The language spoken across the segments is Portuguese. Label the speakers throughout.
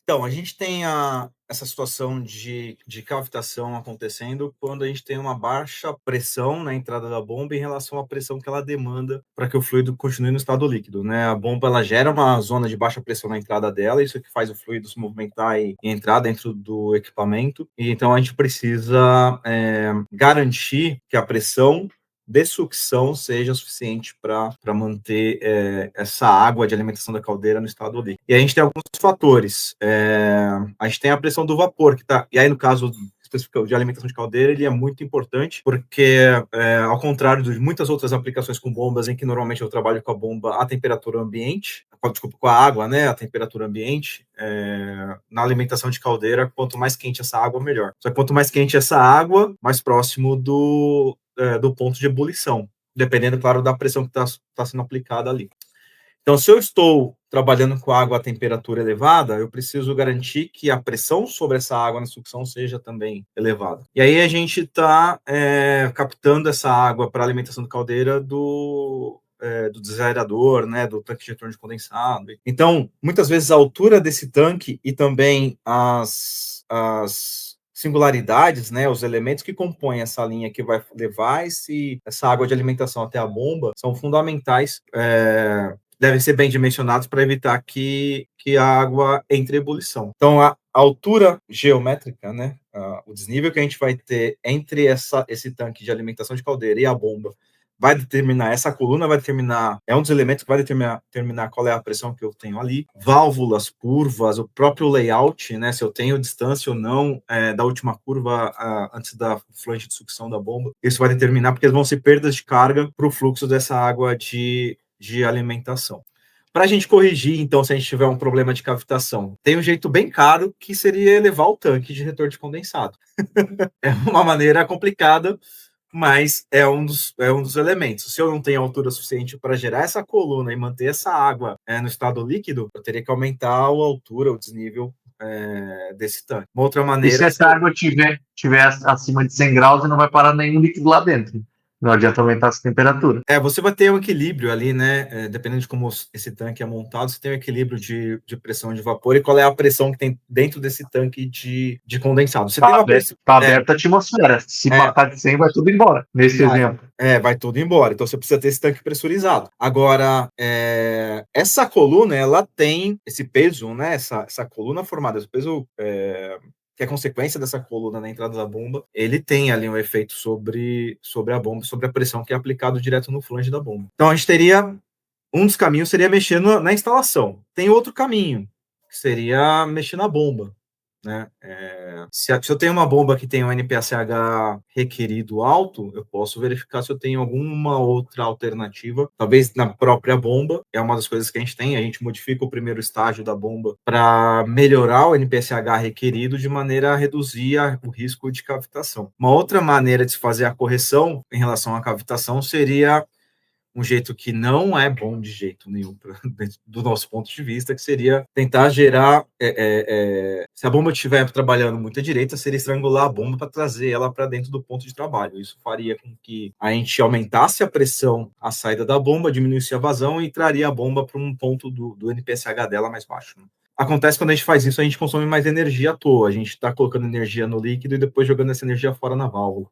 Speaker 1: Então, a gente tem essa situação de cavitação acontecendo quando a gente tem uma baixa pressão na entrada da bomba em relação à pressão que ela demanda para que o fluido continue no estado líquido, né? A bomba ela gera uma zona de baixa pressão na entrada dela, isso que faz o fluido se movimentar e entrar dentro do equipamento. E então a gente precisa garantir que a pressão de sucção seja suficiente para manter essa água de alimentação da caldeira no estado líquido. E a gente tem alguns fatores. A gente tem a pressão do vapor, que tá. E aí, no caso específico de alimentação de caldeira, ele é muito importante, porque, ao contrário de muitas outras aplicações com bombas, em que normalmente eu trabalho com a bomba à temperatura ambiente, com a água, né, a temperatura ambiente, na alimentação de caldeira, quanto mais quente essa água, melhor. Só que quanto mais quente essa água, mais próximo do ponto de ebulição, dependendo, claro, da pressão que está sendo aplicada ali. Então, se eu estou trabalhando com água a temperatura elevada, eu preciso garantir que a pressão sobre essa água na sucção seja também elevada. E aí a gente está captando essa água para alimentação da caldeira do desaerador, né, do tanque de retorno de condensado. Então, muitas vezes a altura desse tanque e também as singularidades, né, os elementos que compõem essa linha que vai levar essa água de alimentação até a bomba são fundamentais, devem ser bem dimensionados para evitar que a água entre em ebulição. Então, a altura geométrica, né, o desnível que a gente vai ter entre esse tanque de alimentação de caldeira e a bomba vai determinar, essa coluna vai determinar, é um dos elementos que vai determinar qual é a pressão que eu tenho ali, válvulas, curvas, o próprio layout, né, se eu tenho distância ou não da última curva antes da flange de sucção da bomba, isso vai determinar, porque vão ser perdas de carga para o fluxo dessa água de alimentação. Para a gente corrigir, então, se a gente tiver um problema de cavitação, tem um jeito bem caro, que seria elevar o tanque de retorno de condensado. É uma maneira complicada, mas é um dos elementos. Se eu não tenho altura suficiente para gerar essa coluna e manter essa água no estado líquido, eu teria que aumentar a altura, o desnível desse tanque. Uma outra maneira...
Speaker 2: E se essa água tiver acima de 100 graus e não vai parar nenhum líquido lá dentro? Não adianta aumentar essa temperatura.
Speaker 1: Você vai ter um equilíbrio ali, né? Dependendo de como esse tanque é montado, você tem um equilíbrio de pressão de vapor e qual é a pressão que tem dentro desse tanque de condensado. Você tem uma pressão...
Speaker 2: Tá aberta a atmosfera. Se passar de 100, vai tudo embora, nesse exemplo.
Speaker 1: Vai tudo embora. Então, você precisa ter esse tanque pressurizado. Agora, essa coluna, ela tem esse peso, né? Essa coluna formada, esse peso... que é consequência dessa coluna na entrada da bomba, ele tem ali um efeito sobre a bomba, sobre a pressão que é aplicado direto no flange da bomba. Então, a gente teria... Um dos caminhos seria mexer na instalação. Tem outro caminho, que seria mexer na bomba, né? Se eu tenho uma bomba que tem um NPSH requerido alto, eu posso verificar se eu tenho alguma outra alternativa, talvez na própria bomba, é uma das coisas que a gente modifica o primeiro estágio da bomba para melhorar o NPSH requerido de maneira a reduzir o risco de cavitação. Uma outra maneira de se fazer a correção em relação à cavitação seria um jeito que não é bom de jeito nenhum, do nosso ponto de vista, que seria tentar gerar... se a bomba estiver trabalhando muito à direita, seria estrangular a bomba para trazer ela para dentro do ponto de trabalho. Isso faria com que a gente aumentasse a pressão à saída da bomba, diminuísse a vazão e traria a bomba para um ponto do NPSH dela mais baixo, né? Acontece quando a gente faz isso, a gente consome mais energia à toa. A gente está colocando energia no líquido e depois jogando essa energia fora na válvula.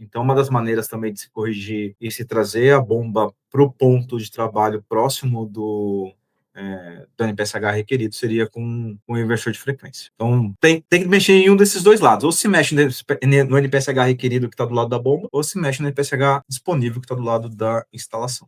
Speaker 1: Então, uma das maneiras também de se corrigir e se trazer a bomba para o ponto de trabalho próximo do NPSH requerido seria com o inversor de frequência. Então, tem que mexer em um desses dois lados. Ou se mexe no NPSH requerido que está do lado da bomba, ou se mexe no NPSH disponível que está do lado da instalação.